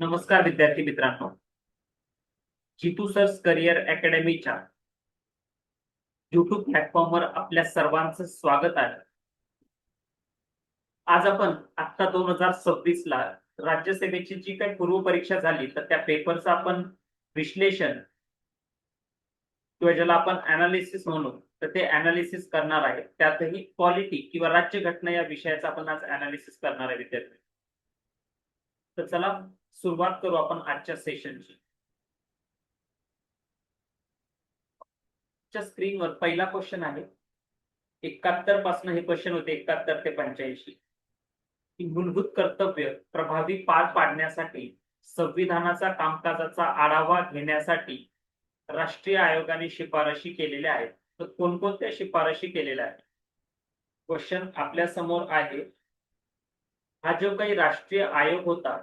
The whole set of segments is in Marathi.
नमस्कार विद्यार्थी मित्रांनो. जितू सर्स करिअर अकॅडमीच्या युट्यूब प्लॅटफॉर्मवर आपल्या सर्वांचं स्वागत आहे. आज आपण आता 2026 ला राज्यसेवेची जी काही पूर्व परीक्षा झाली तर त्या पेपरचं आपण विश्लेषण किंवा ज्याला आपण अनालिसिस म्हणू तर ते अनालिसिस करणार आहे. त्यातही पॉलिटी किंवा राज्यघटना या विषयाचा आपण आज अनालिसिस करणार आहे विद्यार्थी. तर चला सुरुवात करू आपण आजच्या सेशनची. स्क्रीनवर पहिला क्वेश्चन आहे. 71 पासून हे क्वेश्चन होते 71 ते 85 की मूलभूत कर्तव्य प्रभावी पार पाडण्यासाठी संविधानाचा कामकाजाचा आढावा घेण्यासाठी राष्ट्रीय आयोगाने शिफारशी केलेल्या आहेत. तर कोणकोणत्या शिफारशी केलेल्या आहेत क्वेश्चन आपल्या समोर आहे. हा जो काही राष्ट्रीय आयोग होता,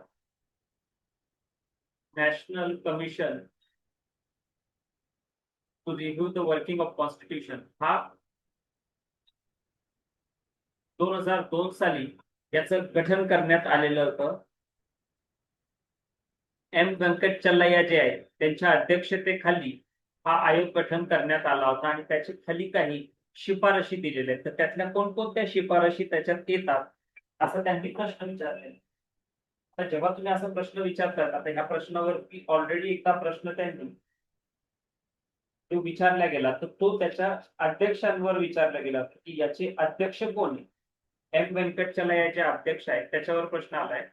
national commission to review the working of constitution, हा 2002 साली याचं गठन करण्यात आलेलं होतं. एम व्यंकटचलैया जे आहेत त्यांच्या अध्यक्षतेखाली हा आयोग गठन करण्यात आला होता आणि त्याच्या खाली काही शिफारशी दिलेल्या आहेत. तर त्यातल्या कोणकोणत्या शिफारशी त्याच्यात येतात असं त्यांनी प्रश्न विचारले. तर जेव्हा तुम्ही असा प्रश्न विचारतात, आता ह्या प्रश्नावरती ऑलरेडी एकदा प्रश्न त्यांनी जो विचारला गेला तर तो त्याच्या अध्यक्षांवर विचारला गेला की याचे अध्यक्ष कोण आहे. एम व्यंकटचलैया जे अध्यक्ष आहेत त्याच्यावर प्रश्न आलाय.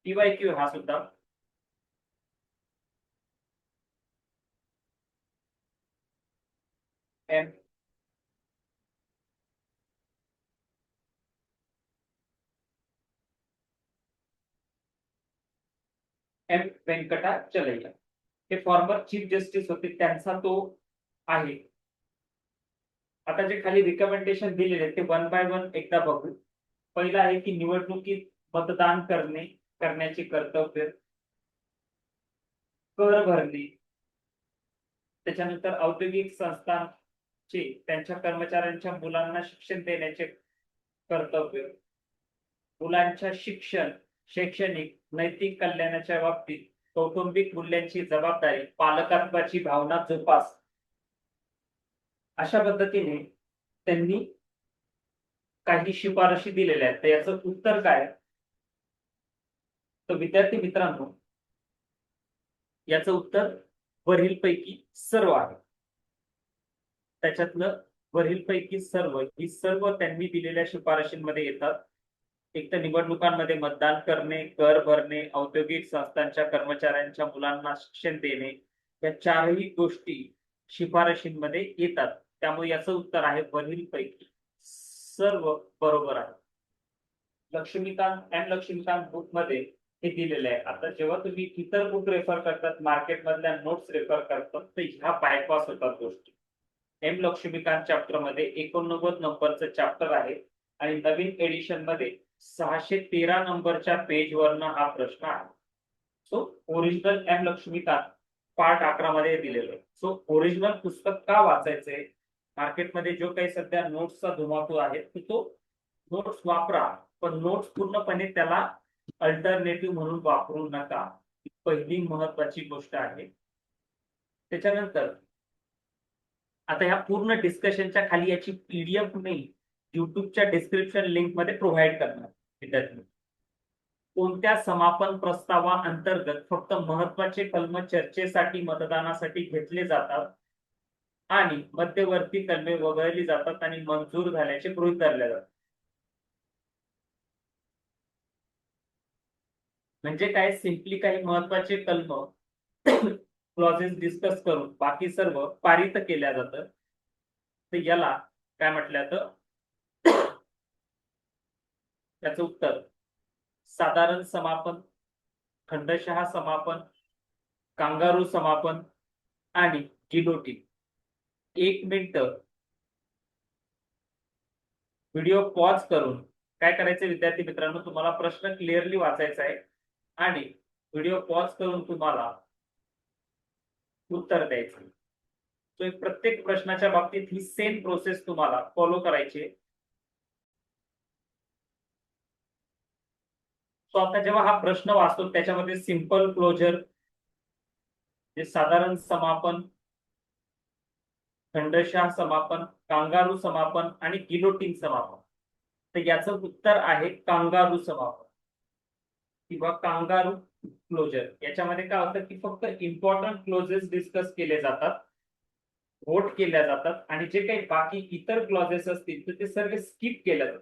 PYQ हा सुद्धा एम व्यंकटाचलैया हे फॉर्मर चीफ जस्टिस होते, त्यांचा तो आहे. आता जे खाली रिकमेंडेशन दिलेले ते वन बाय वन एकदा बघू. पहिला आहे की निवडणुकीत मतदान करण्याचे कर्तव्य, कर भरणे, त्याच्यानंतर औद्योगिक संस्थांचे त्यांच्या कर्मचाऱ्यांच्या मुलांना शिक्षण देण्याचे कर्तव्य, मुलांच्या शिक्षण, शैक्षणिक, नैतिक कल्याणाच्या बाबतीत कौटुंबिक मूल्यांची जबाबदारी, पालकत्वाची भावना जोपास, अशा पद्धतीने त्यांनी काही शिफारशी दिलेल्या आहेत. तर याचं उत्तर काय? तर विद्यार्थी मित्रांनो, याचं उत्तर वरीलपैकी सर्व आहे. त्याच्यातलं वरीलपैकी सर्व ही सर्व त्यांनी दिलेल्या शिफारशींमध्ये येतात. एक तर निवडणुकांमध्ये मतदान करणे, कर भरणे, औद्योगिक संस्थांच्या कर्मचाऱ्यांच्या मुलांना शिक्षण देणे, या चारही गोष्टी शिफारशींमध्ये येतात. त्यामुळे याचं उत्तर आहे वरीलपैकी सर्व बरोबर आहे. लक्ष्मीकांत बुक मध्ये हे दिलेलं आहे. आता जेव्हा तुम्ही इतर बुक रेफर करतात, मार्केट मधल्या नोट्स रेफर करतात, तर ह्या बायपास होतात गोष्टी. एम लक्ष्मीकांत चॅप्टर मध्ये 89 नंबरचं चॅप्टर आहे आणि नवीन एडिशन मध्ये 613 नंबरच्या पेज वरनं हा प्रश्न आहे. So original M Laxmikant part 11 मध्ये दिलेलं आहे. सो ओरिजिनल पुस्तक का वाचायचंय? मार्केटमध्ये जो काही सध्या नोट्सचा धुमाकूळ आहे तो नोट्स वापरा, पण नोट्स पूर्णपणे त्याला अल्टरनेटिव्ह म्हणून वापरू नका. ही पहिली महत्वाची गोष्ट आहे. त्याच्यानंतर आता ह्या पूर्ण डिस्कशनच्या खाली याची PDF मी युट्यूबच्या डिस्क्रिप्शन लिंक मध्ये प्रोव्हाइड करणार विद्यार्थी. कोणत्या समापन प्रस्तावा अंतर्गत फक्त महत्वाचे कलम चर्चेसाठी मतदानासाठी घेतले जातात आणि मध्यवर्ती कलमे वगळली जातात आणि मंजूर झाल्याचे गृहीत धरले जातात. म्हणजे काय? सिंपली काही महत्वाचे कलम क्लॉजेस डिस्कस करून बाकी सर्व पारित केल्या जातं. तर याला काय म्हटलं जातं? त्याचं उत्तर साधारण समापन, खंडशः समापन, कांगारू समापन आणि गिलोटिन. 1 मिनिट व्हिडिओ पॉज करून काय करायचं विद्यार्थी मित्रांनो, तुम्हाला प्रश्न क्लिअरली वाचायचा आहे आणि व्हिडिओ पॉज करून तुम्हाला उत्तर द्यायचं. सो प्रत्येक प्रश्नाच्या बाबतीत ही सेम प्रोसेस तुम्हाला फॉलो करायची. तो आता जेव्हा हा प्रश्न वाचतो त्याच्यामध्ये सिंपल क्लोजर, जे साधारण समापन, खंडशः समापन, कांगारू समापन आणि गिलोटिन समापन. तर याचं उत्तर आहे कांगारू समापन किंवा कांगारू क्लोजर. याच्यामध्ये काय होतं की फक्त इम्पॉर्टंट क्लोजेस डिस्कस केले जातात, वोट केल्या जातात, आणि जे काही बाकी इतर क्लॉजेस असतील तर ते सर्व स्किप केले जातात.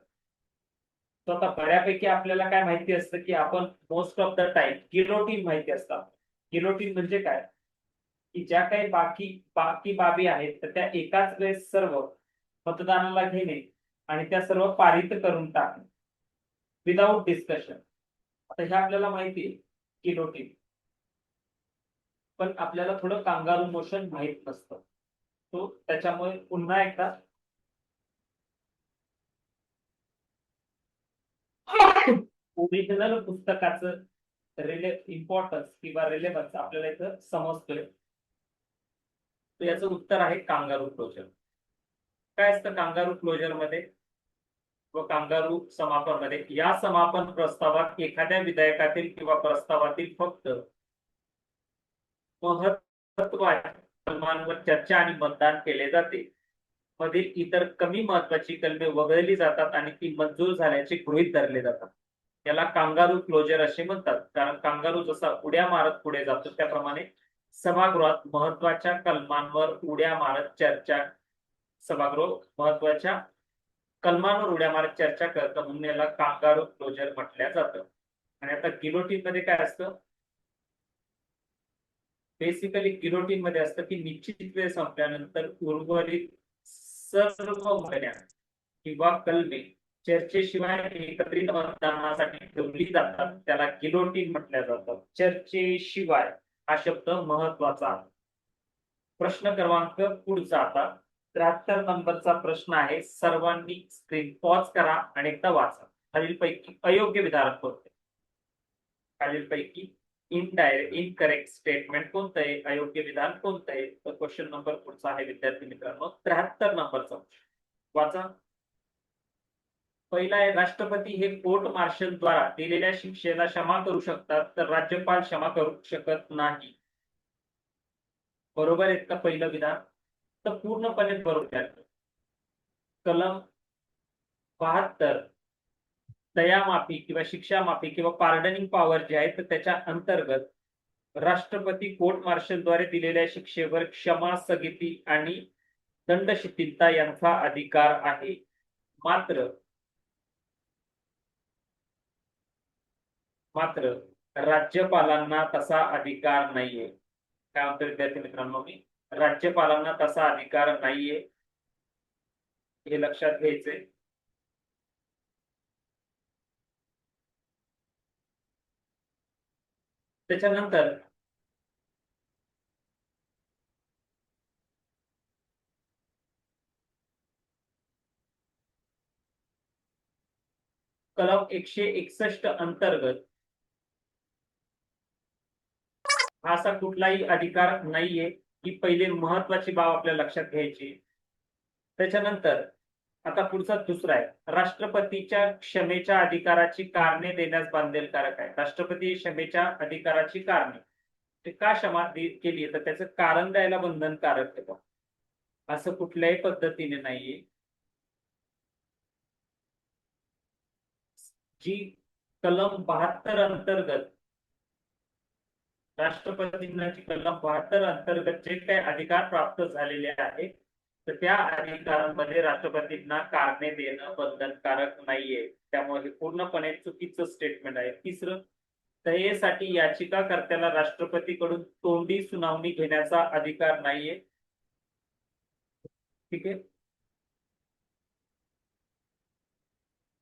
तो आता बऱ्यापैकी आपल्याला काय माहिती असतं की आपण most of the time guillotine माहिती असतात. गिलोटिन म्हणजे काय की ज्या काही बाकी बाकी बाबी आहेत तर त्या एकाच वेळेस सर्व मतदानाला घेणे आणि त्या सर्व पारित करून टाकणे विदाऊट डिस्कशन. आता हे आपल्याला माहिती आहे गिलोटिन, पण आपल्याला थोडं कांगारू मोशन माहित नसतं. तो त्याच्यामुळे पुन्हा एकदा ओरिजिनल पुस्तकाचं इम्पॉर्टन्स किंवा रिलेव्हन्स आपल्याला इथं समजतोय. तर याचं उत्तर आहे कांगारू क्लोजर. काय असतं कांगारू क्लोजर मध्ये व कांगारू समापन मध्ये? या समापन प्रस्तावात एखाद्या विधेयकातील किंवा प्रस्तावातील फक्त महत्त्वाच्या कलमांवर चर्चा आणि मतदान केले जाते. मधील इतर कमी महत्वाची कलमे वगळली जातात आणि ती मंजूर झाल्याचे गृहीत धरले जातात. याला कांगारू क्लोजर असे म्हणतात. कारण कांगारू जसा उड्या मारत पुढे जातो त्याप्रमाणे सभागृहात महत्वाच्या कलमांवर उड्या मारत चर्चा, सभागृह महत्वाच्या कलमांवर उड्या मारत चर्चा करतं, म्हणून याला कांगारू क्लोजर म्हटलं जातं. आणि आता गिलोटिन मध्ये काय असतं? बेसिकली गिलोटिन मध्ये असतं की निश्चित वेळ संपल्यानंतर उर्वरित सर्व बऱ्या किंवा कलमे चर्चेशिवाय एकत्रित मतदानासाठी ठेवली जातात. त्याला गिलोटिन म्हटलं जातं. चर्चेशिवाय हा शब्द महत्वाचा आहे. प्रश्न क्रमांक पुढचा आता 73 नंबरचा प्रश्न आहे. सर्वांनी स्क्रीन पॉज करा आणि एकदा वाचा. खालीलपैकी अयोग्य विधान कोणते? खालीलपैकी इनकरेक्ट स्टेटमेंट कोणतं आहे, अयोग्य विधान कोणतं आहे? तर क्वेश्चन नंबर पुढचा आहे विद्यार्थी मित्रांनो 73 नंबरचा. वाचा. पहिला आहे, राष्ट्रपती हे कोर्ट मार्शल द्वारा दिलेल्या शिक्षेला क्षमा करू शकतात तर राज्यपाल क्षमा करू शकत नाही. बरोबर आहे का पहिलं विधान? तर पूर्णपणे बरोबर आहे. कलम 72 दयामाफी किंवा शिक्षा माफी किंवा पार्डनिंग पॉवर जे आहे तर त्याच्या अंतर्गत राष्ट्रपती कोर्ट मार्शलद्वारे दिलेल्या शिक्षेवर क्षमा, स्थगिती आणि दंड शिथिलता यांचा अधिकार आहे. मात्र मात्र राज्यपालांना तसा अधिकार नाहीये. काय म्हणतो विद्यार्थी मित्रांनो मी? राज्यपालांना तसा अधिकार नाहीये, हे लक्षात घ्यायचंय. त्याच्यानंतर कलम 161 अंतर्गत हा असा कुठलाही अधिकार नाहीये, ही पहिली महत्वाची बाब आपल्या लक्षात घ्यायची. त्याच्यानंतर आता पुढचा दुसरा आहे, राष्ट्रपतीच्या क्षमेच्या अधिकाराची कारणे देण्यास बांधीलकारक आहे. राष्ट्रपती क्षमेच्या अधिकाराची कारणे, ते का क्षमा केली तर त्याचं कारण द्यायला बंधनकारक आहे. असं कुठल्याही पद्धतीने नाहीये. जी कलम 72 अंतर्गत राष्ट्रपतींना जी कलम 72 अंतर्गत जे काही अधिकार प्राप्त झालेले आहेत तर त्या अधिकारांमध्ये राष्ट्रपतींना कारणे देणं बंधनकारक नाहीये. त्यामुळे हे पूर्णपणे चुकीचं स्टेटमेंट आहे. तिसरं, दयेसाठी याचिकाकर्त्याला राष्ट्रपतीकडून तोंडी सुनावणी घेण्याचा अधिकार नाहीये. ठीक आहे.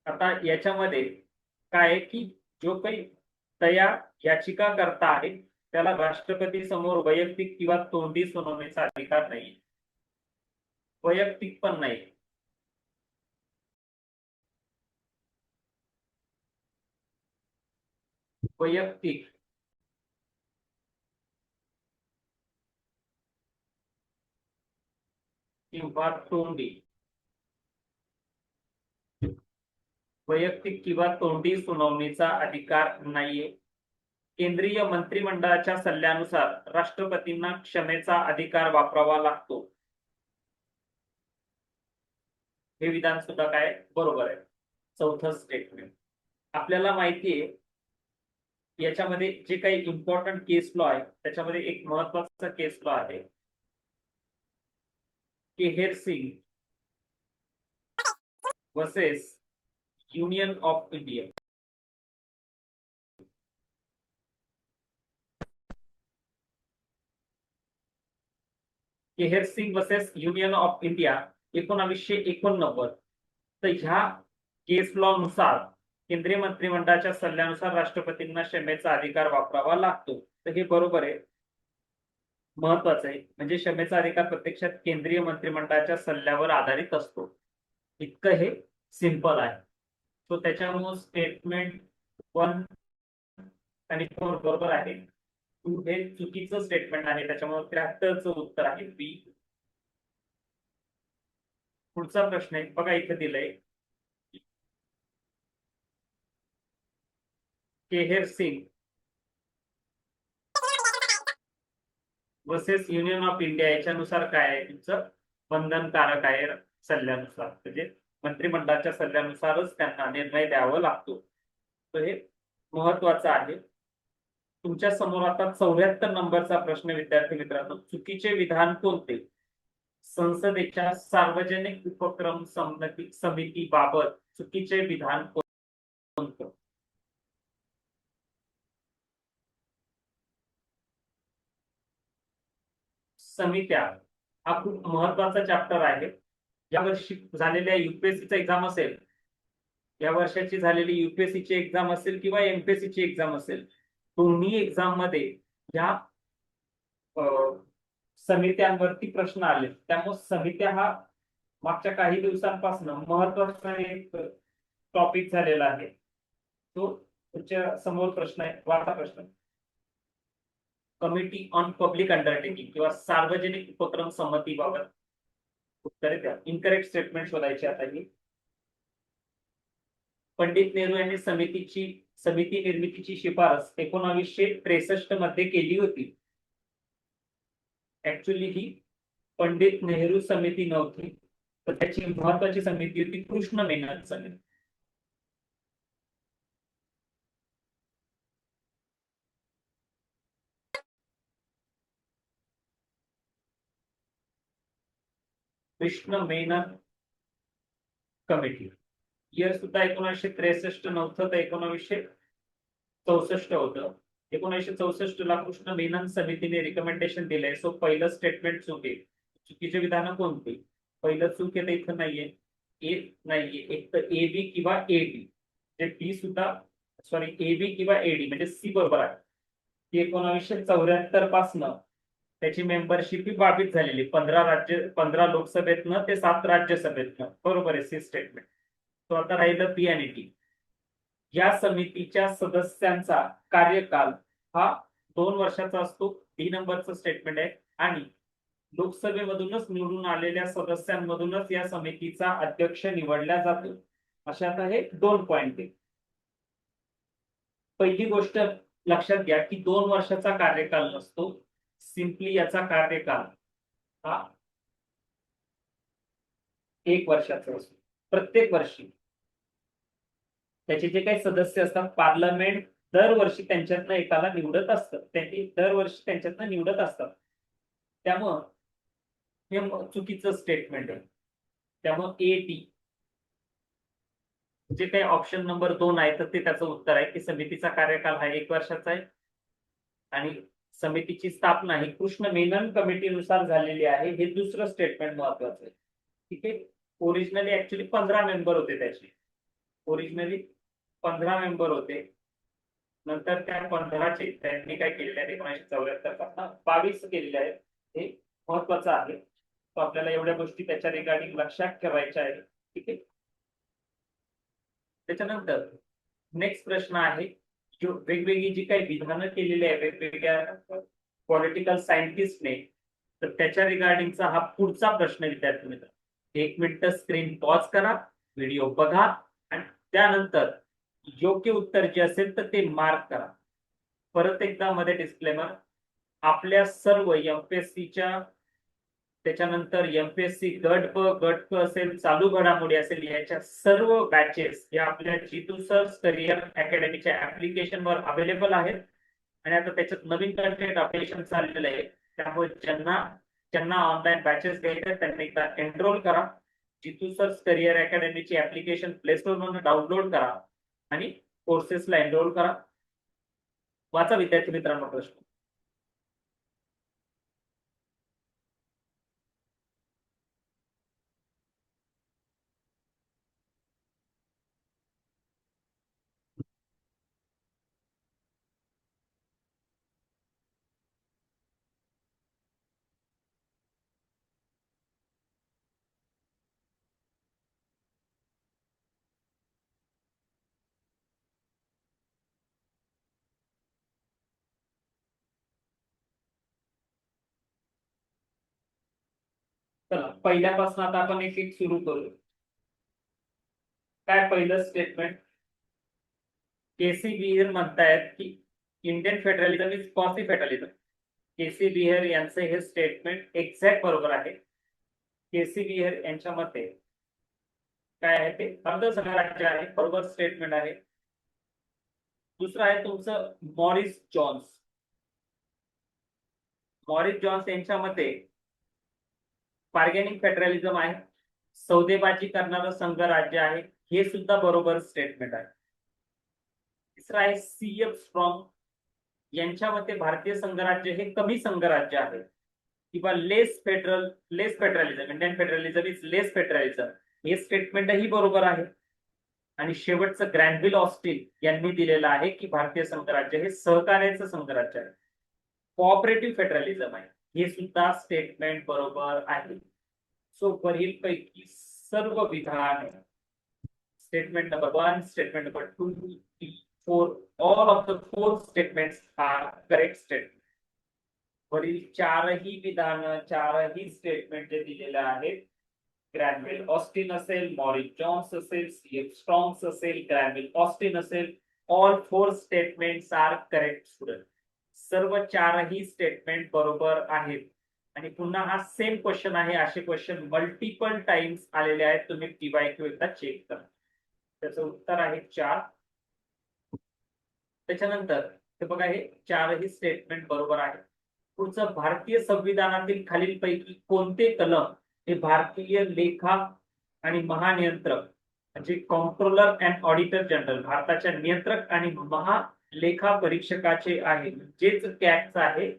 आता याच्यामध्ये काय आहे की जो काही दया याचिकाकर्ता आहे त्याला राष्ट्रपती समोर वैयक्तिक किंवा तोंडी सुनावणीचा अधिकार नाही. वैयक्तिक पण नाही. वैयक्तिक किंवा तोंडी, वैयक्तिक किंवा तोंडी सुनावणीचा अधिकार नाहीये. केंद्रीय मंत्रिमंडळाच्या सल्ल्यानुसार राष्ट्रपतींना क्षमेचा अधिकार वापरावा लागतो. हे विधान सुद्धा काय बरोबर आहे. चौथं स्टेटमेंट आपल्याला माहितीये याच्यामध्ये जे काही इम्पॉर्टंट केस लॉ आहे त्याच्यामध्ये एक महत्वाचा केस लॉ आहे Kehar Singh versus union of India. Kehar Singh versus union of India 1989. तर ह्या केस लॉ नुसार केंद्रीय मंत्रिमंडळाच्या सल्ल्यानुसार राष्ट्रपतींना क्षमेचा अधिकार वापरावा लागतो. तर हे बरोबर आहे, महत्वाचं आहे. म्हणजे क्षमेचा अधिकार प्रत्यक्षात केंद्रीय मंत्रिमंडळाच्या सल्ल्यावर आधारित असतो. इतकं हे सिंपल आहे. सो त्याच्यामुळे स्टेटमेंट 1 आणि 4 बरोबर आहे. 2 हे चुकीचं स्टेटमेंट आहे, त्याच्यामुळे 73चं उत्तर आहे बी. पुढचा प्रश्न आहे बघा, इथे दिलंय Kehar Singh versus union of India याच्यानुसार काय आहे तुमचं बंधनकारक आहे सल्ल्यानुसार, म्हणजे मंत्रिमंडळाच्या सल्ल्यानुसारच त्यांना निर्णय द्यावा लागतो. तर हे महत्वाचं आहे. तुमच्या समोर आता 74 नंबरचा प्रश्न विद्यार्थी मित्रांनो, चुकीचे विधान कोणते? संसदेच्या सार्वजनिक उपक्रम समितीबाबत चुकीचे विधान कोणतं? समित्या हा खूप महत्वाचा चॅप्टर आहे. या वर्षी झालेल्या युपीएससीचा एक्झाम असेल, या वर्षाची झालेली युपीएससीची एक्झाम असेल किंवा एमपीएससीची एक्झाम असेल, दोन्ही एक्झाम मध्ये या समित्यांवरती प्रश्न आले. त्यामुळे समित्या हा मागच्या काही दिवसांपासून महत्वाचा एक टॉपिक झालेला आहे. तो तुमच्या समोर प्रश्न आहे, वाचा प्रश्न. कमिटी ऑन पब्लिक अंडरटेकिंग किंवा सार्वजनिक उपक्रम समितीबाबत उत्तरे द्या. इनकरेक्ट स्टेटमेंट शोधायचे आता ही. पंडित नेहरू यांनी समिती निर्मितीची शिफारस 1963 मध्ये केली होती. ऍक्च्युअली ही पंडित नेहरू समिती नव्हती, तर त्याची महत्वाची समिती होती कृष्ण मेनन समिती. कृष्ण मेनन कमिटी. इयर सुद्धा 1963 नव्हतं, तर 1964 होतं. 1964 ला कृष्ण मेनन समितीने रिकमेंडेशन दिलंय. सो पहिलं स्टेटमेंट चूक आहे. चुकीचे विधान कोणते? पहिलं चूक आहे इथं नाहीये, ए नाहीये, एक तर ए बी किंवा ए डी. जे डी सुद्धा सॉरी ए बी किंवा ए डी म्हणजे सी बरोबर आहे. ती 1974 पासन त्याची मेंबरशिप ही बाबीत झालेली. 15 लोकसभेतनं ते 7 राज्यसभेतनं. बरोबर आहे सी स्टेटमेंट. तो आता राहिलं बी आणि डी. या समितीच्या सदस्यांचा कार्यकाल हा 2 वर्षाचा असतो. डी नंबरचं स्टेटमेंट आहे. आणि लोकसभेमधूनच निवडून आलेल्या सदस्यांमधूनच या समितीचा अध्यक्ष निवडला जातो. अशा आता हे 2 पॉइंट आहे. पहिली गोष्ट लक्षात घ्या की 2 वर्षाचा कार्यकाल नसतो. सिंपली याचा कार्यकाल हा 1 वर्षाचा असतो. प्रत्येक वर्षी त्याचे जे काही सदस्य असतात पार्लमेंट दरवर्षी त्यांच्यातनं एकाला निवडत असतं. त्यांनी दरवर्षी त्यांच्यातनं निवडत असतात. त्यामुळं हे चुकीचं स्टेटमेंट आहे. त्यामुळं ए टी जे काही ऑप्शन नंबर 2 आहे तर ते त्याचं उत्तर आहे की समितीचा कार्यकाल हा 1 वर्षाचा आहे आणि समितीची स्थापना ही कृष्ण मेनन कमिटीनुसार झालेली आहे. हे दुसरं स्टेटमेंट महत्वाचं आहे. ठीक आहे. ओरिजिनली ऍक्च्युली 15 मेंबर होते त्याचे. ओरिजिनली 15 मेंबर होते. नंतर त्या 15चे त्यांनी काय केलेले आहे 1974 पासून 22 केलेले आहेत. हे महत्वाचं आहे. तो आपल्याला एवढ्या गोष्टी त्याच्या रिगार्डिंग लक्षात ठेवायच्या आहेत. ठीक आहे. त्याच्यानंतर नेक्स्ट प्रश्न आहे जो वेगवेगळी जी काही विधानं केलेली आहे वेगवेगळ्या पॉलिटिकल सायंटिस्टने, तर त्याच्या रिगार्डिंगचा हा पुढचा प्रश्न विद्यार्थी मित्र. 1 मिनिट स्क्रीन पॉज करा, व्हिडिओ बघा आणि त्यानंतर योग्य उत्तर जे असेल तर ते मार्क करा. परत एकदा मध्ये डिस्क्लेमर, आपल्या सर्व एमपीएससीच्या, त्याच्यानंतर एमपीएससी गट ब गट क असेल, चालू घडामोडी असेल, याच्या सर्व बॅचेस या आपल्या जितू सर करिअर अकॅडमीच्या ऍप्लिकेशन वर अवेलेबल आहेत. आणि आता त्याच्यात नवीन कंटेंट अपडेशन चाललेलं आहे. त्यामुळे ज्यांना ज्यांना ऑनलाईन बॅचेस घ्यायचे त्यांनी एकदा एनरोल करा. जितू सर करिअर अकॅडमीची ऍप्लिकेशन प्ले स्टोर मधून डाउनलोड करा आणि कोर्सेसला एनरोल करा. वाचा विद्यार्थी मित्रांनो प्रश्न. चला पहिल्यापासून आता आपण एक एक सुरू करू. काय पहिलं स्टेटमेंट, केसी बिहेर म्हणतायत की Indian federalism is quasi federalism. K C Wheare यांचे हे स्टेटमेंट एक्झॅक्ट बरोबर आहे. केसी बिहेर यांच्या मते काय आहे ते अर्ध संघराज्य आहे, बरोबर स्टेटमेंट आहे. दुसरं आहे तुमचं मॉरिस जॉन्स. मॉरिस जॉन्स यांच्या मते बार्गेनिंग फेडरलिझम आहे, सौदेबाजी करणारं संघराज्य आहे, हे सुद्धा बरोबर स्टेटमेंट आहे. तिसरं आहे सीएफ स्ट्रॉंग यांच्या मते भारतीय संघराज्य हे कमी संघराज्य आहे किंवा less federalism, Indian federalism is less federalism, हे स्टेटमेंटही बरोबर आहे. आणि शेवटचं ग्रॅनविल ऑस्टिन यांनी दिलेलं आहे की भारतीय संघराज्य हे सहकार्याचं संघराज्य आहे, कोऑपरेटिव्ह फेडरलिझम आहे, हे सुद्धा स्टेटमेंट बरोबर आहे. सो वरील पैकी सर्व विधान, statement number 1, statement number 2, 3, 4, all of the 4 statements are correct statement. वरील चारही विधान, चारही स्टेटमेंट जे दिलेले आहेत, ग्रॅनविल ऑस्टिन असेल, मॉरिस जॉन्स असेल, सीएफ स्ट्रॉंग्स असेल, ग्रॅनविल ऑस्टिन असेल, all 4 statements are correct student. सर्व चारही स्टेटमेंट बरोबर आहेत. आणि पुन्हा हा सेम क्वेश्चन आहे, असे क्वेश्चन मल्टिपल टाइम्स आलेले आहेत, तुम्ही पीवायक्यू एकदा चेक करा. त्याचं उत्तर आहे 4. त्याच्यानंतर हे बघा, हे चारही स्टेटमेंट बरोबर आहे. पुढचं, भारतीय संविधानातील खालीलपैकी कोणते कलम हे भारतीय लेखा आणि महानियंत्रक म्हणजे कॉम्प्ट्रोलर अँड ऑडिटर जनरल, भारताच्या नियंत्रक आणि महालेखा परीक्षकाचे आहे, जेच कॅगचं आहे,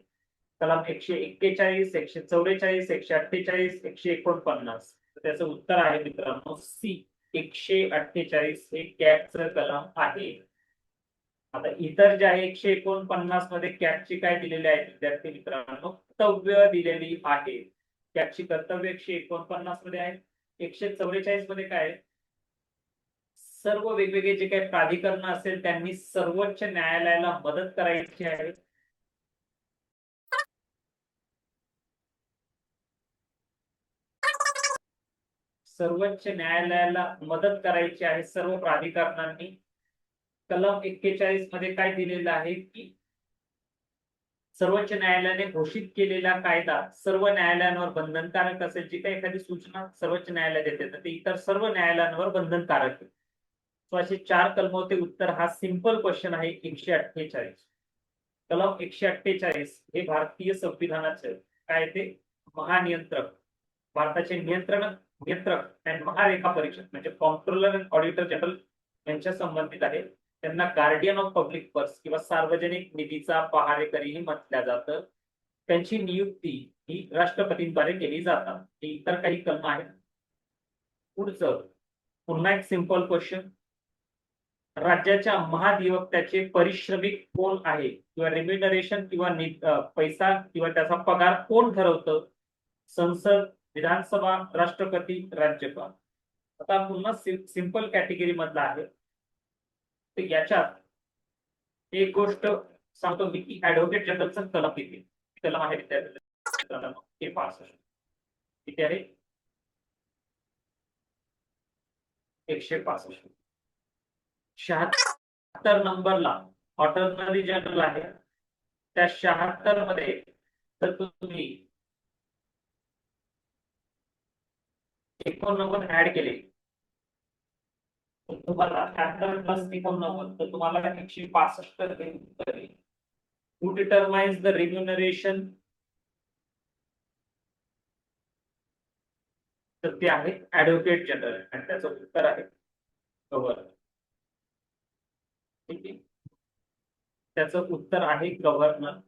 कलम 141, 144, 148, 149. त्याचं उत्तर आहे मित्रांनो सी, 148 हे कॅगचं कलम आहे. आता इतर जे आहे 149 मध्ये कॅगची काय दिलेली आहे विद्यार्थी मित्रांनो, कर्तव्य दिलेली आहे. कॅगची कर्तव्य 149 मध्ये आहे. 144 मध्ये काय, सर्व वेगवेगळे जे काही प्राधिकरण असेल त्यांनी सर्वोच्च न्यायालयाला मदत करायची आहे. सर्वोच्च न्यायालयाला मदत करायची आहे सर्व प्राधिकरणांनी. कलम 41 मध्ये काय दिलेलं आहे की सर्वोच्च न्यायालयाने घोषित केलेला कायदा सर्व न्यायालयांवर बंधनकारक असेल. जी काही एखादी सूचना सर्वोच्च न्यायालय देते तर ते इतर सर्व न्यायालयांवर बंधनकारक आहे. तो असे 4 कलम होते. उत्तर हा सिंपल क्वेश्चन आहे 148. कलम 148 हे भारतीय संविधानाचे काय ते महानियंत्रक, भारताचे नियंत्रक आणि महालेखा परीक्षक म्हणजे कॉम्प्ट्रोलर अँड ऑडिटर जनरल यांच्या संबंधित आहे. त्यांना गार्डियन ऑफ पब्लिक पर्स किंवा सार्वजनिक निधीचा पहारेकरीही म्हटलं जातं. त्यांची नियुक्ती ही राष्ट्रपतींद्वारे केली जातात. इतर काही कलम आहेत. पुढचं पुन्हा एक सिंपल क्वेश्चन, राज्याच्या महाधिवक्त्याचे परिश्रमिक कोण आहे किंवा रेम्युनरेशन किंवा पैसा किंवा त्याचा पगार कोण ठरवतं? संसद, विधानसभा, राष्ट्रपती, राज्यपाल. आता पुन्हा सिंपल कॅटेगरी मधला आहे. तर याच्यात एक गोष्ट सांगतो मी की ऍडव्होकेट जनरलचं कलम किती कलम आहे विद्यार्थी, 5 किती आहे 165. 76 नंबरला ऑटर्नरी जनरल आहे, त्या 76 मध्ये तर तुम्ही 89 ऍड केले तर तुम्हाला 76 प्लस 89 तर तुम्हाला 165 भेटेल. Who determines the remuneration? तर ते आहे ऍडव्होकेट जनरल आणि त्याचं उत्तर आहे गव्हर्नर. ठीक आहे, त्याचं उत्तर आहे गव्हर्नर.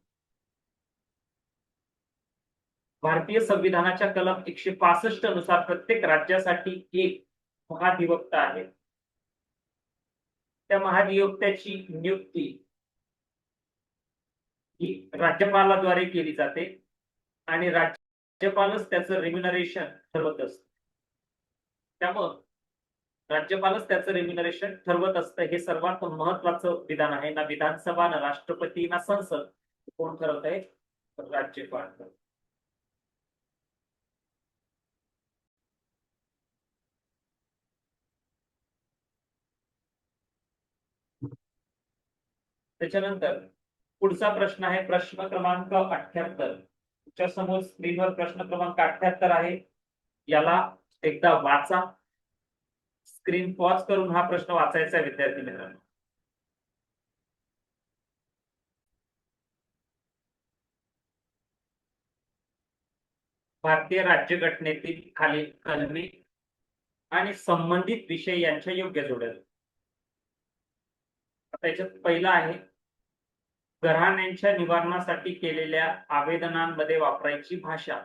भारतीय संविधानाच्या कलम 165 नुसार प्रत्येक राज्यासाठी एक महाधिवक्ता आहे. त्या महाधिवक्त्याची नियुक्ती ही राज्यपालाद्वारे केली जाते आणि राज्यपालच त्याचं रेम्युनरेशन ठरवत असतं. त्यामुळं राज्यपालच त्याचं रेम्युनरेशन ठरवत असतं. हे सर्वात महत्वाचं विधान आहे. ना विधानसभा, ना राष्ट्रपती, ना संसद. कोण ठरवत आहे? राज्यपाल. त्याच्यानंतर पुढचा प्रश्न आहे प्रश्न क्रमांक 78. तुमच्या समोर स्क्रीनवर प्रश्न क्रमांक 78 आहे. याला एकदा वाचा. स्क्रीन पॉज करून हा प्रश्न वाचायचा विद्यार्थी मित्रांनो. भारतीय राज्यघटनेतील खालील कलमे आणि संबंधित विषय यांच्या योग्य जोड्या. त्याच्यात पहिला आहे घराण्यांच्या निवारणासाठी केलेल्या आवेदनांमध्ये वापरायची भाषा.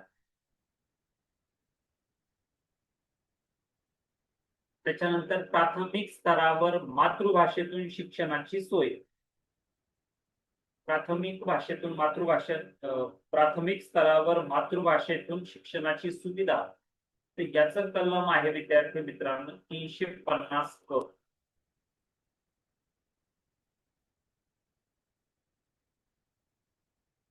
त्याच्यानंतर प्राथमिक स्तरावर मातृभाषेतून शिक्षणाची सोय. प्राथमिक स्तरावर मातृभाषेतून शिक्षणाची सुविधा. तर याचं कलम आहे विद्यार्थी मित्रांनो 350 क.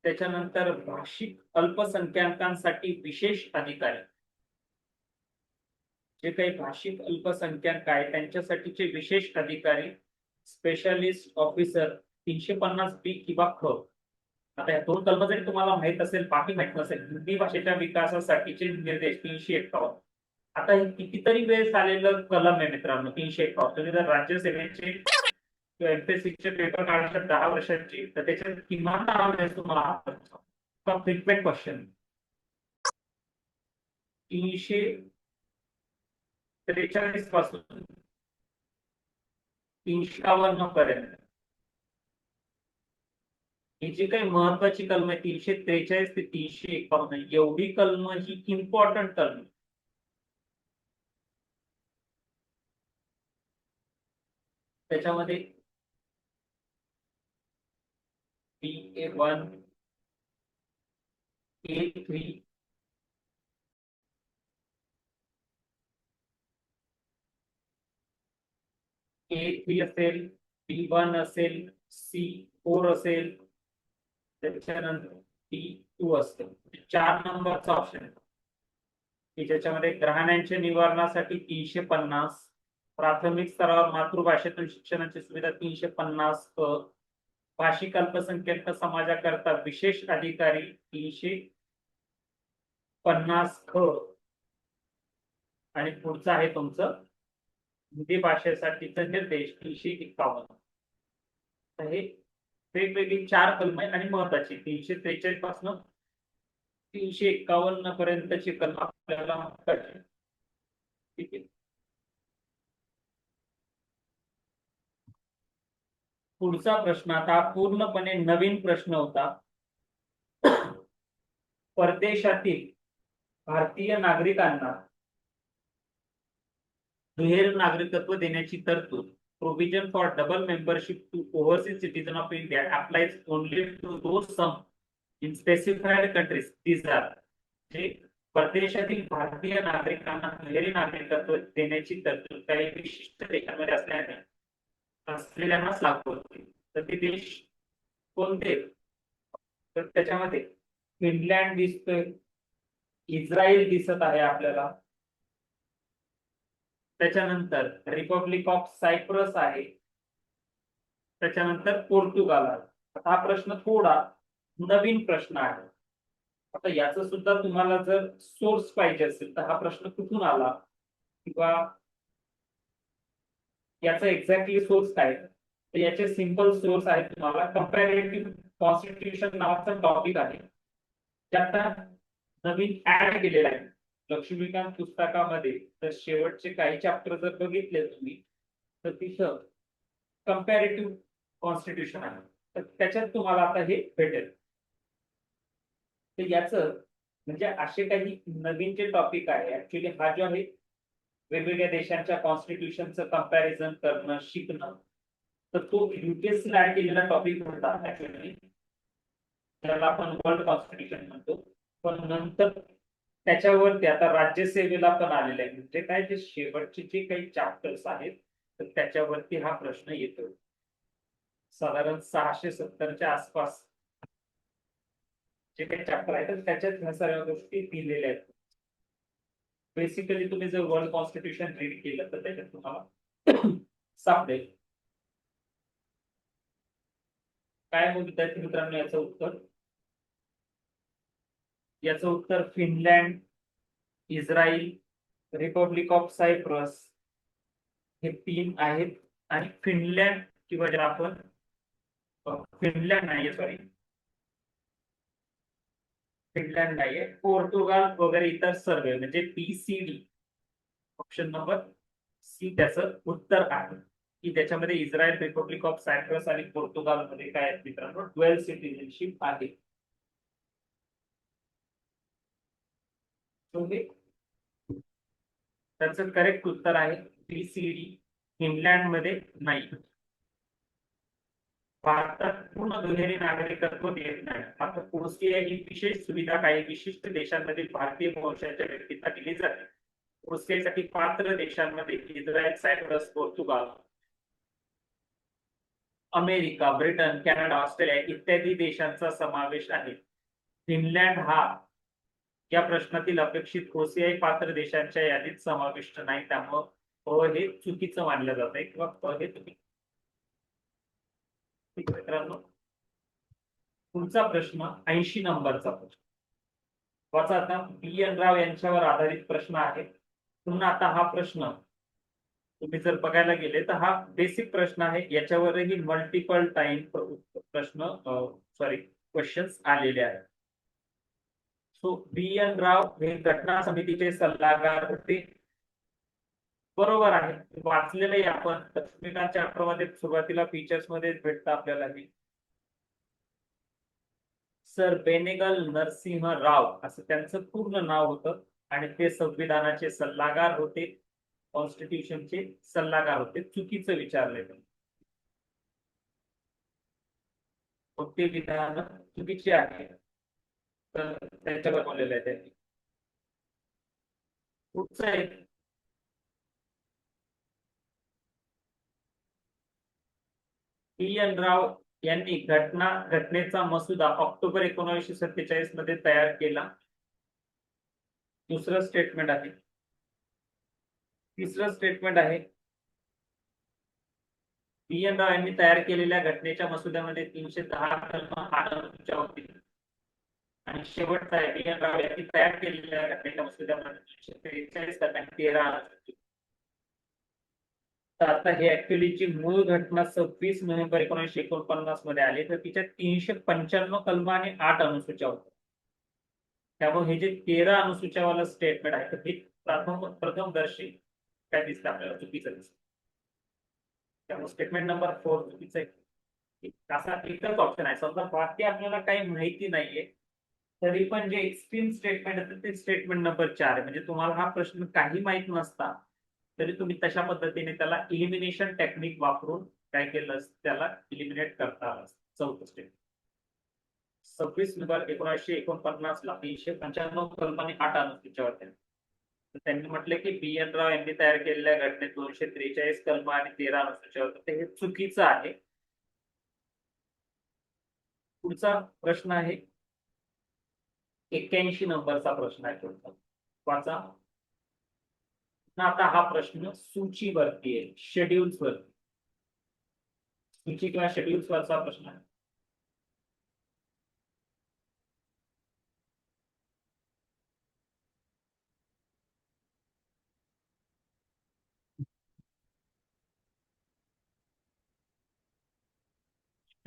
त्याच्यानंतर भाषिक अल्पसंख्याकांसाठी विशेष अधिकारी. जे काही भाषिक अल्पसंख्याक आहे त्यांच्यासाठीचे विशेष अधिकारी स्पेशलिस्ट ऑफिसर 350 बी किंवा ख. आता या दोन कलम जरी तुम्हाला माहित असेल, बाकी माहित नसेल, हिंदी भाषेच्या विकासासाठीचे निर्देश 351. आता हे कितीतरी वेळेस आलेलं कलम आहे मित्रांनो 351. तुम्ही जर राज्यसेवेचे किंवा एमपीएससीचे पेपर काढायचे 10 वर्षांची तर त्याच्यात किमान 10 वेळेस तुम्हाला फ्रिक्वेंट क्वेश्चन 343 पासून 351 पर्यंत ही जी काही महत्वाची कलम आहे 343 ते 351 एवढी कलम ही इम्पॉर्टंट कलम. त्याच्यामध्ये A1 A3 A3 असेल, B1 असेल, C4 असेल, त्याच्यानंतर B2 असेल. 4 नंबरचा ऑप्शन की ज्याच्यामध्ये ग्रहणांच्या निवारणासाठी 350, प्राथमिक स्तरावर मातृभाषेतून शिक्षणाची सुविधा 350 क, भाषिक अल्पसंख्याक समाजाकरता विशेष अधिकारी 350 ख आणि पुढचं आहे तुमचं हिंदी भाषेसाठीचा निर्देश 351. हे वेगवेगळी 4 कलम आणि महत्वाची 343 पासून 351 पर्यंतची कलम आपल्याला कळते. ठीक आहे. पुढचा प्रश्न आता पूर्णपणे नवीन प्रश्न होता. परदेशातील भारतीय नागरिकांना दुहेरी नागरिकत्व देण्याची तरतूद provision for double membership to overseas citizen of India applies only to those some in specified countries. These are जे परदेशातील भारतीय नागरिकांना दुहेरी नागरिकत्व देण्याची तरतूद काही विशिष्ट देशांमध्ये असलेल्यांनाच लागू होते. तर ते देश कोणते? तर त्याच्यामध्ये फिनलँड दिसतोय, इस्रायल दिसत आहे आपल्याला, त्याच्यानंतर रिपब्लिक ऑफ सायप्रस आहे, त्याच्यानंतर पोर्तुगाल आला. आता हा प्रश्न थोडा नवीन प्रश्न आहे. आता याचा सुद्धा तुम्हाला जर सोर्स पाहिजे असेल तर हा प्रश्न कुठून आला किंवा याचा एक्झॅक्टली सोर्स काय, तर याचे सिंपल सोर्स आहे. तुम्हाला कंपॅरेटिव्ह कॉन्स्टिट्यूशन नावाचा टॉपिक आहे, त्यात नवीन ऍड केलेला आहे लक्ष्मीकांत पुस्तकामध्ये. तर शेवटचे काही चॅप्टर जर बघितले तुम्ही तर तिथं कंपॅरेटिव्ह कॉन्स्टिट्यूशन आहे, तर त्याच्यात तुम्हाला आता हे भेटेल. तर याचं म्हणजे असे काही नवीन जे टॉपिक आहे, ऍक्च्युली हा जो आहे वेगवेगळ्या देशांच्या कॉन्स्टिट्यूशनचं कंपॅरिझन करणं शिकणं, तर तो युपीएससी ऍड केलेला टॉपिक होता ऍक्च्युली, त्याला आपण वर्ल्ड कॉन्स्टिट्यूशन म्हणतो. पण नंतर त्याच्यावरती आता राज्यसेवेला पण आलेले आहे, म्हणजे काय जे शेवटचे जे काही चॅप्टर्स आहेत तर त्याच्यावरती हा प्रश्न येतो. साधारण 670च्या आसपास जे काही चॅप्टर आहेत तर त्याच्यात ह्या सगळ्या गोष्टी दिलेल्या आहेत. बेसिकली तुम्ही जर वर्ल्ड कॉन्स्टिट्यूशन रीड केलं तर त्याच्यात तुम्हाला सापडेल. काय मग विद्यार्थी मित्रांनो याचं उत्तर? याचं उत्तर Finland, Israel, Republic of Cyprus हे 3 आहेत. आणि फिनलँड किंवा ज्याला आपण फिनलँड नाहीये, सॉरी फिनलँड नाहीये, पोर्तुगाल वगैरे इतर सर्व म्हणजे PCD ऑप्शन नंबर सी त्याचं उत्तर आहे. की त्याच्यामध्ये इस्रायल, रिपब्लिक ऑफ सायप्रस आणि पोर्तुगाल मध्ये काय मित्रांनो ड्युअल सिटिझनशिप आहे. त्याचं करेक्ट उत्तर आहे PCD. फिनलँड मध्ये नाही. भारतात पूर्ण दुहेरी नागरिकत्व देत नाही. मात्र ओसीआय ही विशेष सुविधा काही विशिष्ट देशांमधील भारतीय वंशाच्या व्यक्तींना दिली जाते. ओसीआय साठी पात्र देशांमध्ये Israel, Cyprus, Portugal, America, Britain, Canada, Australia इत्यादी देशांचा समावेश आहे. फिनलँड हा या प्रश्नातील अपेक्षित ओसीआय पात्र देशांच्या यादीत समाविष्ट नाही. त्यामुळे हे चुकीचं मानलं जात आहे किंवा हे तुम्ही मित्रांनो. पुढचा प्रश्न 80 नंबरचा प्रश्न वाचा. आता BN राव यांच्यावर आधारित प्रश्न आहे. पुन्हा आता हा प्रश्न तुम्ही जर बघायला गेले तर हा बेसिक प्रश्न आहे. याच्यावरही मल्टिपल टाइम प्रश्न सॉरी क्वेश्चन्स आलेले आहेत. सो BN राव हे घटना समितीचे सल्लागार होते. बरोबर आहे, वाचलेलं आहे आपण. लक्ष्मीकांत चॅप्टर मध्ये सुरुवातीला फीचर्स मध्ये भेटतं आपल्याला हे. सर बेनेगल नरसिंह राव असं त्यांचं पूर्ण नाव होतं आणि ते संविधानाचे सल्लागार होते, कॉन्स्टिट्यूशनचे सल्लागार होते. चुकीचं विचारले कोणते विधान चुकीचे आहे तर त्यांच्यावर बोललेलं आहे त्यांनी. पुढचं आहे BN राव यांनी घटनेचा मसुदा ऑक्टोबर 1947 मध्ये तयार केला. दुसरं स्टेटमेंट आहे. तिसरं स्टेटमेंट आहे BN राव यांनी तयार केलेल्या घटनेच्या मसुद्यामध्ये 310 कलम 8 अनुसूच्या होती. आणि शेवटचा आहे BN राव यांनी तयार केलेल्या घटनेच्या मसुद्यामध्ये 343 कलम 13 अनुसूची. तर आता हे ऍक्च्युअलीची मूळ घटना 26 नोव्हेंबर 1949 मध्ये आली, तर तिच्यात 395 कलम आणि 8 अनुसूच्या होत्या. त्यामुळे हे जे 13 अनुसूच्यावाला स्टेटमेंट आहे तर हे प्रथमदर्शी काय दिसतं आपल्याला चुकीचं दिसतं. त्यामुळे स्टेटमेंट नंबर 4 चुकीचं आहे. असा एकच ऑप्शन आहे. समजा बाकी आपल्याला काही माहिती नाहीये तरी पण जे एक्स्ट्रीम स्टेटमेंट आहे ते स्टेटमेंट नंबर 4 आहे. म्हणजे तुम्हाला हा प्रश्न काही माहित नसता तरी तुम्ही तशा पद्धतीने त्याला इलिमिनेशन टेक्निक वापरून काय केलं त्याला इलिमिनेट करता आलं. चौथं स्टेटमेंट 26 नोव्हेंबर 1949 ला 395 कलम आणि 8 अनुसूच्या होत्या. त्यांनी म्हटलं की BN राव यांनी तयार केलेल्या घटनेत 243 कलम आणि 13 अनुसूच्या होत्या, ते हे चुकीचं आहे. पुढचा प्रश्न आहे 81 नंबरचा प्रश्न आहे पुढचा वाचा. आता हा प्रश्न सूचीवरती आहे, शेड्यूल्स वरती. सूची किंवा शेड्यूल्स वरचा प्रश्न आहे.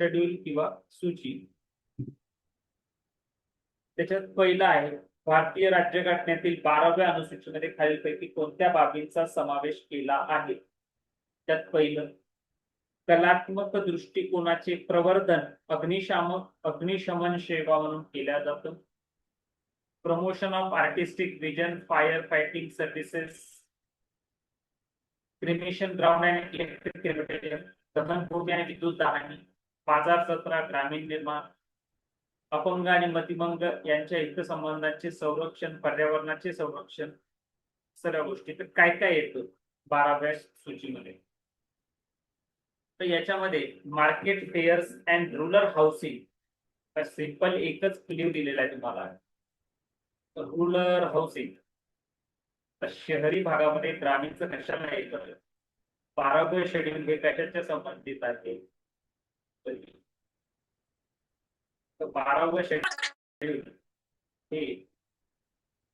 शेड्यूल किंवा सूची. त्याच्यात पहिला आहे, भारतीय राज्यघटनेतील 12व्या अनुसूचीमध्ये खालीलपैकी कोणत्या बाबींचा समावेश केला आहे. त्यात पहिलं, कलात्मक दृष्टिकोनाचे प्रवर्धन अग्निशमन सेवा म्हणून केल्या जातं. Promotion of artistic vision fire fighting services, cremation ground and electric crematorium, दहनभूमी आणि विद्युत दहनी, बाजार सत्रा, ग्रामीण निर्माण, अपंग आणि मतिमंग यांच्या हितसंबंधांचे संरक्षण, पर्यावरणाचे संरक्षण, सर्व गोष्टी. तर काय काय येतं 12व्या सूचीमध्ये. तर याच्यामध्ये market fares and rural housing, simple एकच क्लिव दिलेला आहे तुम्हाला, रुरल हाऊसिंग. तर शहरी भागामध्ये ग्रामीणचं कशाला येतं. 12वे शेड्यूल हे कशाच्या संबंधित आहे. तर 12वे शेड्यूल हे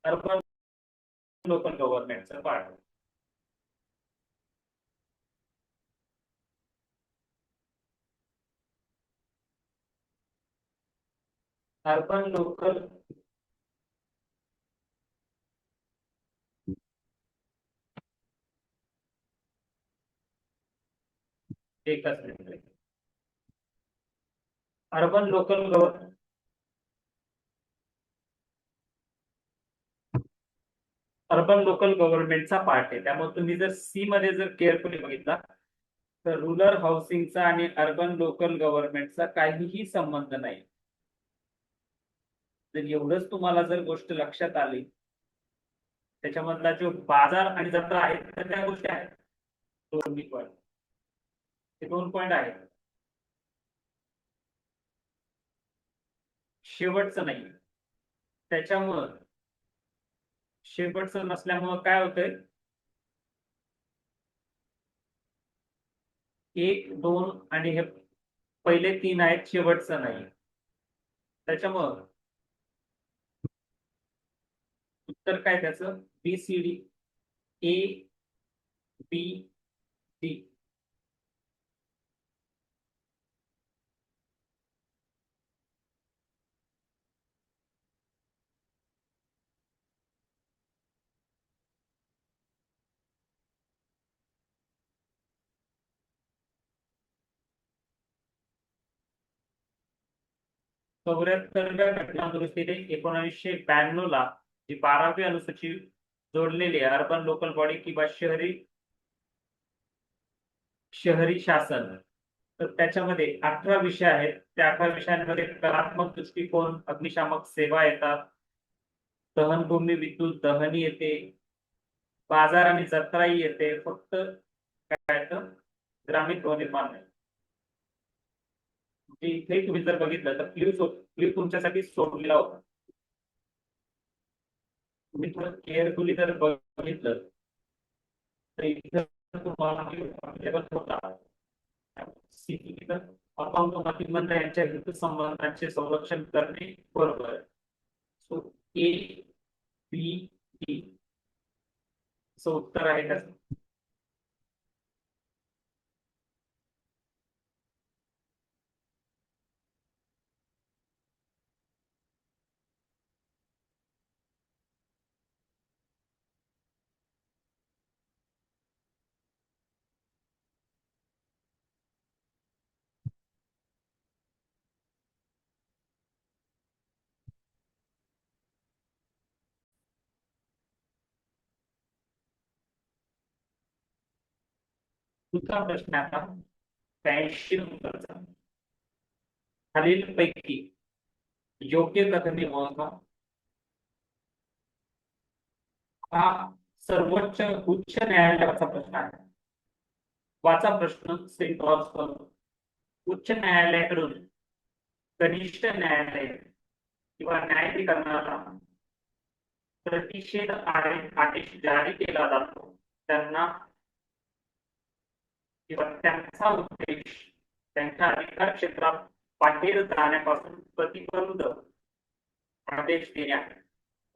अर्बन लोकल गव्हर्नमेंटचं पार्ट आहे. अर्बन लोकल एकच मिनिट. अर्बन लोकल गव्हर्नमेंट गव्हर्नमेंटचा पार्ट आहे. त्यामुळे तुम्ही जर सी मध्ये जर केअरफुली बघितला तर रुरल हाऊसिंगचा आणि अर्बन लोकल गव्हर्नमेंटचा काहीही संबंध नाही. जर एवढंच तुम्हाला जर गोष्ट लक्षात आली, त्याच्यामधला जो बाजार आणि जत्रा आहेत तर त्या गोष्टी आहेत. दोन्ही पॉईंट, हे 2 पॉईंट आहेत. शेवटचं नाही. त्याच्यामुळं शेवटचं नसल्यामुळं काय होतंय, 1, 2 आणि हे पहिले 3 आहेत, शेवटचं नाही. त्याच्यामुळं उत्तर काय त्याचं, BCD, ABD. चौऱ्याहत्तरव्या घटना दुरुस्तीने 1992 ला जी 12वी अनुसूची जोडलेली आहे, अर्बन लोकल बॉडी किंवा शहरी शासन. तर त्याच्यामध्ये 18 विषय आहेत. त्या 18 विषयांमध्ये कलात्मक दृष्टिकोन, अग्निशामक सेवा येतात, दहनभूमी विद्युत दहनी येते, बाजार आणि जत्राही येते. फक्त काय तर ग्रामीण गृहनिर्माण नाही. इथे तुम्ही जर बघितलं तर क्लिव तुमच्यासाठी सोडलेला होता. तुम्ही थोडं केअरफुली जर बघितलं तर इथं तुम्हाला अवेलेबल होता अपंग मतिमंद यांच्या हितसंबंधांचे संरक्षण करणे, बरोबर. सो ABD उत्तर आहे का. दुसरा प्रश्न आता 83 नंबरचा, खालीलपैकी योग्य कथने ओळखा. हा सर्वोच्च उच्च न्यायालयाचा प्रश्न आहे. वाचा प्रश्न, सेम उच्च न्यायालयाकडून कनिष्ठ न्यायालय किंवा न्यायाधिकरणाला प्रतिषेध आदेश जारी केला जातो त्यांना किंवा त्यांचा उद्देश त्यांच्या अधिकार क्षेत्रात बाहेर जाण्यापासून प्रतिबंध आदेश देणे आहे.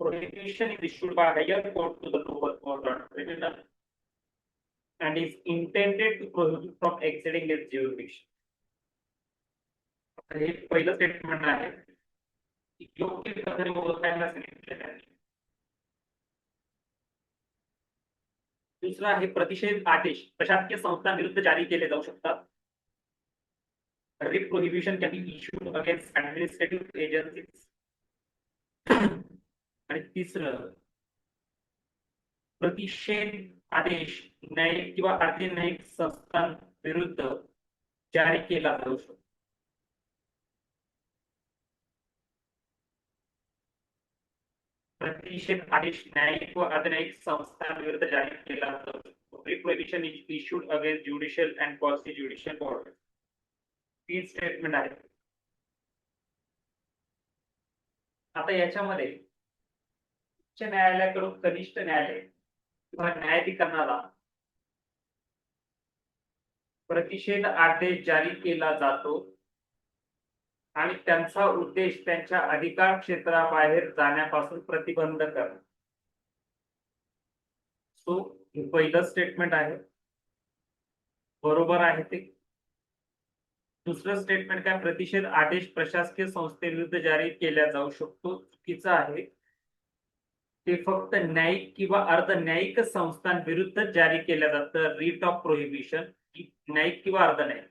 Prohibition is issued by higher court to the lower court on criminal and is intended to prohibit from exceeding its jurisdiction. हे पहिलं स्टेटमेंट आहे. योग्य पद्धतीने ओळखायला सांगितले आहे. दुसरा आहे प्रतिषेध आदेश प्रशासकीय संस्थांविरुद्ध जारी केले जाऊ शकतात. Writ prohibition can be issued against administrative agencies. आणि तिसरं प्रतिषेध आदेश न्यायिक किंवा अर्ध न्यायिक संस्थांविरुद्ध जारी केला जाऊ शकतो. प्रतिषेध आदेश न्यायिक व अर्धन्यायिक संस्थांविरुद्ध जारी केला जाऊ शकतो. Prohibition is issued against judicial and quasi judicial bodies. तीन स्टेटमेंट आहे. आता याच्यामध्ये उच्च न्यायालयाकडून कनिष्ठ न्यायालय किंवा न्यायाधिकरणाला प्रतिषेध आदेश जारी केला जातो आणि त्यांचा उद्देश त्यांच्या अधिकार क्षेत्राबाहेर जाण्यापासून प्रतिबंध करणे. सो हे पहिलं स्टेटमेंट आहे, बरोबर आहे ते. दुसरं स्टेटमेंट काय, प्रतिषेध आदेश प्रशासकीय संस्थेविरुद्ध जारी केला जाऊ शकतो, चुकीचं आहे. ते फक्त न्यायिक किंवा अर्ध न्यायिक संस्थांविरुद्ध जारी केलं जातं. रीट ऑफ प्रोहिबिशन न्यायिक किंवा अर्ध न्यायिक.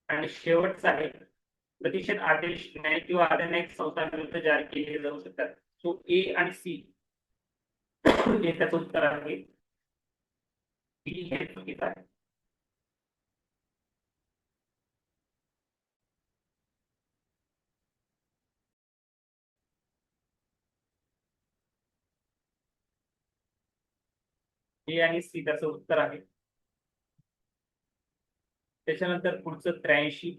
आणि शेवटचा आहे प्रतिषेध आदेश न्यायिक किंवा अर्ध न्यायिक संस्थांविरुद्ध जारी केले जाऊ शकतात. सो ए आणि सी हे त्याचं उत्तर आहे. बी हे चुकीचं आहे. ए आणि सी त्याचं उत्तर आहे. त्याच्यानंतर पुढचं 83,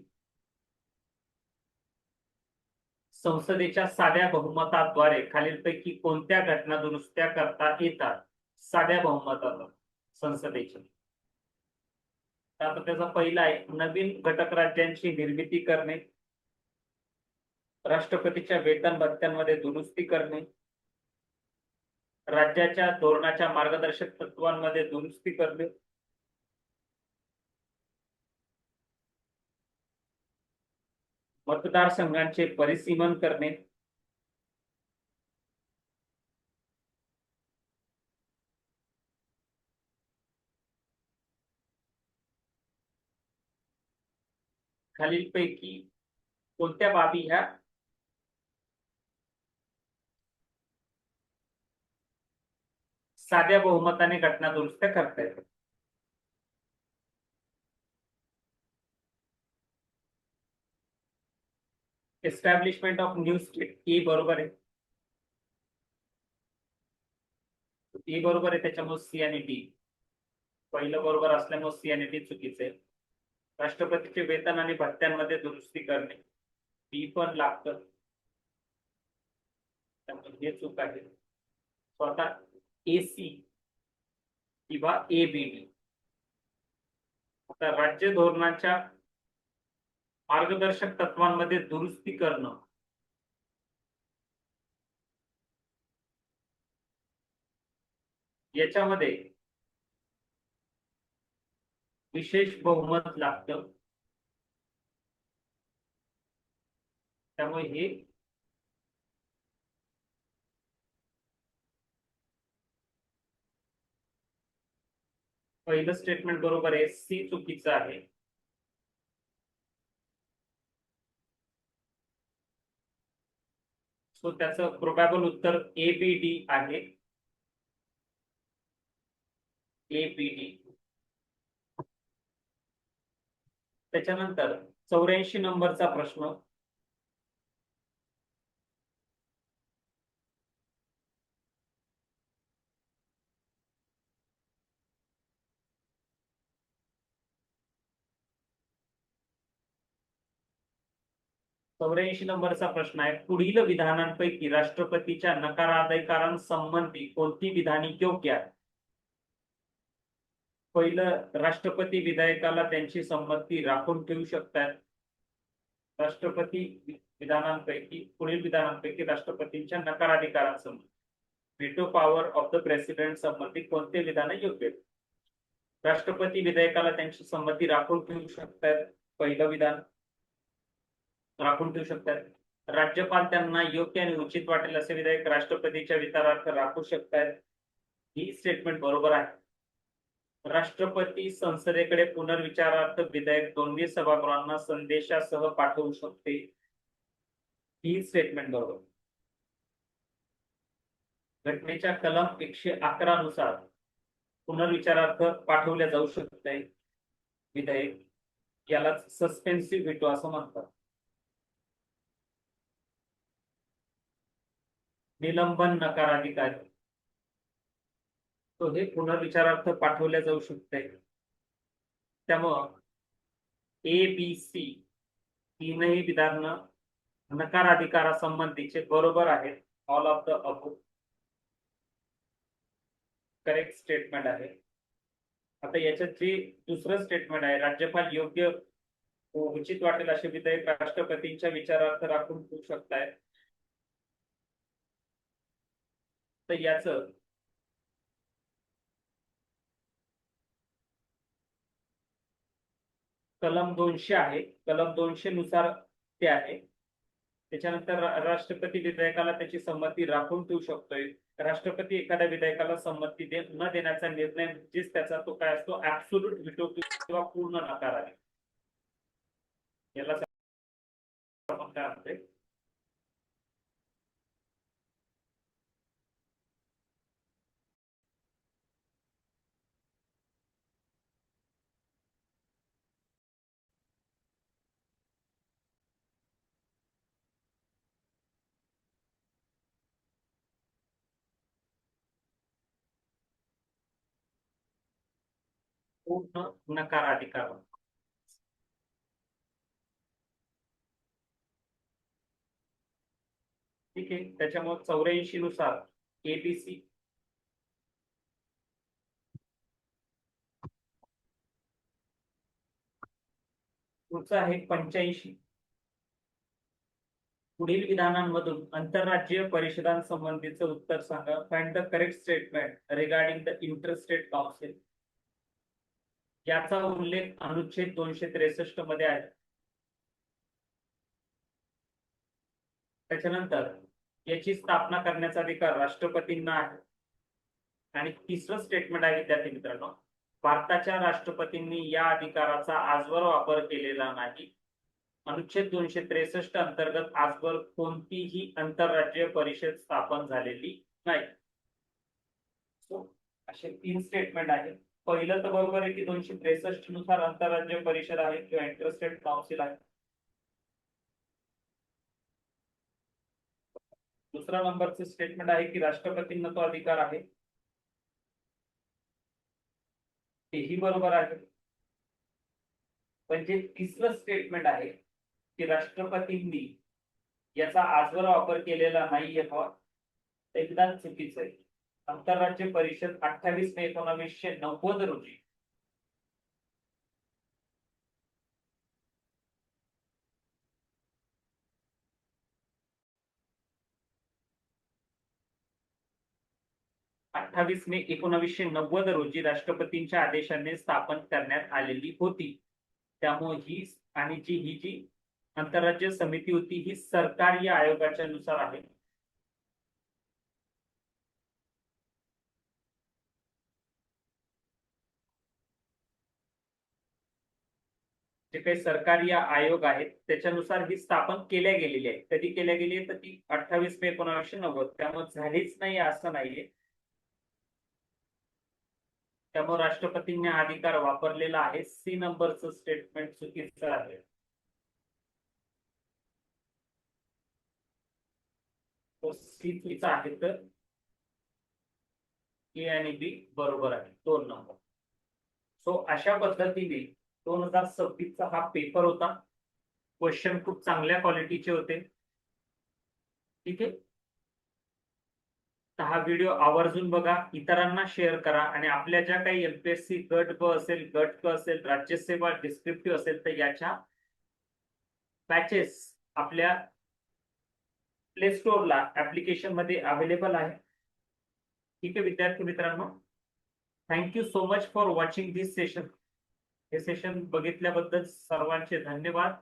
संसदेच्या साध्या बहुमताद्वारे खालीलपैकी कोणत्या घटना दुरुस्त्या करता येतात? साध्या बहुमताद्वारे संसदेच्या. आता त्याचा पहिला आहे नवीन घटक राज्यांची निर्मिती करणे, राष्ट्रपतीच्या वेतन भत्त्यांमध्ये दुरुस्ती करणे, राज्याच्या धोरणाच्या मार्गदर्शक तत्वांमध्ये दुरुस्ती करणे, मतदारसंघांचे परिसीमन करणे, खालीलपैकी कोणत्या बाबी ह्या साध्या बहुमताने घटना दुरुस्त्या करता येतात? Establishment of new state A बरोबर आहे. ए बरोबर आहे, त्याच्यामुळे सी आणि डी. पहिलं बरोबर असल्यामुळे सी आणि डी चुकीचे. राष्ट्रपतीचे वेतन आणि भत्त्यांमध्ये दुरुस्ती करणे बी पण लागतं, त्यामुळे हे चूक आहे. स्वतः एसी किंवा एबीडी. आता राज्य धोरणाच्या मार्गदर्शक तत्वांमध्ये दुरुस्ती करणं याच्यामध्ये विशेष बहुमत लागतं, त्यामुळे हे पहिलं स्टेटमेंट बरोबर आहे, सी चुकीचं आहे. सो त्याचं प्रोबॅबल उत्तर एबीडी आहे. एबीडी. त्याच्यानंतर 84 नंबरचा प्रश्न. चौऱ्याऐंशी नंबरचा प्रश्न आहे, पुढील विधानांपैकी राष्ट्रपतीच्या नकाराधिकारांसंबंधी कोणती विधाने योग्य आहेत? पहिलं, राष्ट्रपती विधेयकाला त्यांची संमती राखून ठेवू शकतात. राष्ट्रपती पुढील विधानांपैकी राष्ट्रपतींच्या नकाराधिकारांसंबंधी veto power of the president संबंधी कोणते विधान योग्य? राष्ट्रपती विधेयकाला त्यांची संमती राखून ठेवू शकतात. पहिलं विधान राखून ठेवू शकतात. राज्यपाल त्यांना योग्य आणि उचित वाटेल असे विधेयक राष्ट्रपतीच्या विचारार्थ राखू शकतात. ही स्टेटमेंट बरोबर आहे. राष्ट्रपती संसदेकडे पुनर्विचारार्थ विधेयक दोन्ही सभागृहांना संदेशासह पाठवू शकते. ही स्टेटमेंट बरोबर. घटनेच्या कलम 111 नुसार पुनर्विचारार्थ पाठवल्या जाऊ शकते विधेयक. याला सस्पेन्सिव्ह व्हीटो असं म्हणतात. निलंबन नकाराधिकार तो हे पुनर्विचारार्थ पाठवल्या जाऊ शकते. त्यामुळं ABC तीनही विधान नकाराधिकारासंबंधीचे बरोबर आहेत. All of the above correct statement आहे. आता याच्यात जे दुसरं स्टेटमेंट आहे, राज्यपाल योग्य उचित वाटेल असे विधेयक राष्ट्रपतींच्या विचारार्थ राखून ठेवू शकतायत. तर याचं कलम 200 आहे. कलम 200 नुसार ते आहे. त्याच्यानंतर राष्ट्रपती विधेयकाला त्याची संमती राखून ठेवू शकतोय. राष्ट्रपती एखाद्या विधेयकाला संमती न देण्याचा निर्णय म्हणजेच त्याचा तो काय असतो, ऍब्सोल्यूट व्हीटो किंवा पूर्ण नकार आहे. याला आपण काय म्हणतोय, पूर्ण नकार अधिकार. ठीक आहे. त्याच्यामुळे 84 नुसार ABC पुढचा आहे 85. पुढील विधानांमधून आंतरराज्यीय परिषदांसंबंधीचं उत्तर सांगा. Find the correct statement regarding the interstate council. याचा उल्लेख अनुच्छेद 263 मध्ये आहे. त्याच्यानंतर याची स्थापना करण्याचा अधिकार राष्ट्रपतींना आहे. आणि तिसरं स्टेटमेंट आहे विद्यार्थी मित्रांनो, भारताच्या राष्ट्रपतींनी या अधिकाराचा आजवर वापर केलेला नाही. अनुच्छेद 263 अंतर्गत आजवर कोणतीही आंतरराज्यीय परिषद स्थापन झालेली नाही. असे 3 स्टेटमेंट आहेत. पहिलं तर बरोबर आहे की 263 नुसार आंतरराज्य परिषद आहे किंवा इंटरस्टेट काउन्सिल आहे. दुसरा नंबरचं स्टेटमेंट आहे की राष्ट्रपतींना तो अधिकार आहे. तेही बरोबर आहे. पण जे तिसरं स्टेटमेंट आहे की राष्ट्रपतींनी याचा आजवर वापर केलेला नाहीये, ते विधान चुकीचं आहे. आंतरराज्य परिषद 28 मे 1990 रोजी मे 1990 रोजी राष्ट्रपतींच्या आदेशाने स्थापन करण्यात आलेली होती. त्यामुळे ही जी आंतरराज्य समिती होती ही सरकारी आयोगाच्या नुसार आहे. जे काही सरकारी आयोग आहेत त्याच्यानुसार ही स्थापन केल्या गेलेली आहे. कधी केल्या गेली आहे तर ती 28 मे 1990. त्यामुळे झालीच नाही असं नाहीये. त्यामुळे राष्ट्रपतींनी अधिकार वापरलेला आहे. सी नंबरचं स्टेटमेंट चुकीचं आहे. सी चुकीचा आहे तर ए आणि बी बरोबर आहे 2 नंबर. सो अशा पद्धतीने 2026चा हा पेपर होता. क्वेश्चन खूप चांगल्या क्वालिटीचे होते. ठीक आहे. तर हा व्हिडिओ आवर्जून बघा, इतरांना शेअर करा आणि आपल्या ज्या काही एमपीएससी गट ब असेल, गट क असेल, राज्यसेवा डिस्क्रिप्टिव्ह असेल तर याच्या बॅचेस आपल्या प्ले स्टोअरला ऍप्लिकेशन मध्ये अवेलेबल आहे. ठीक आहे विद्यार्थी मित्रांनो, thank you so much for watching this session. हे सेशन बघितल्याबद्दल सर्वांचे धन्यवाद.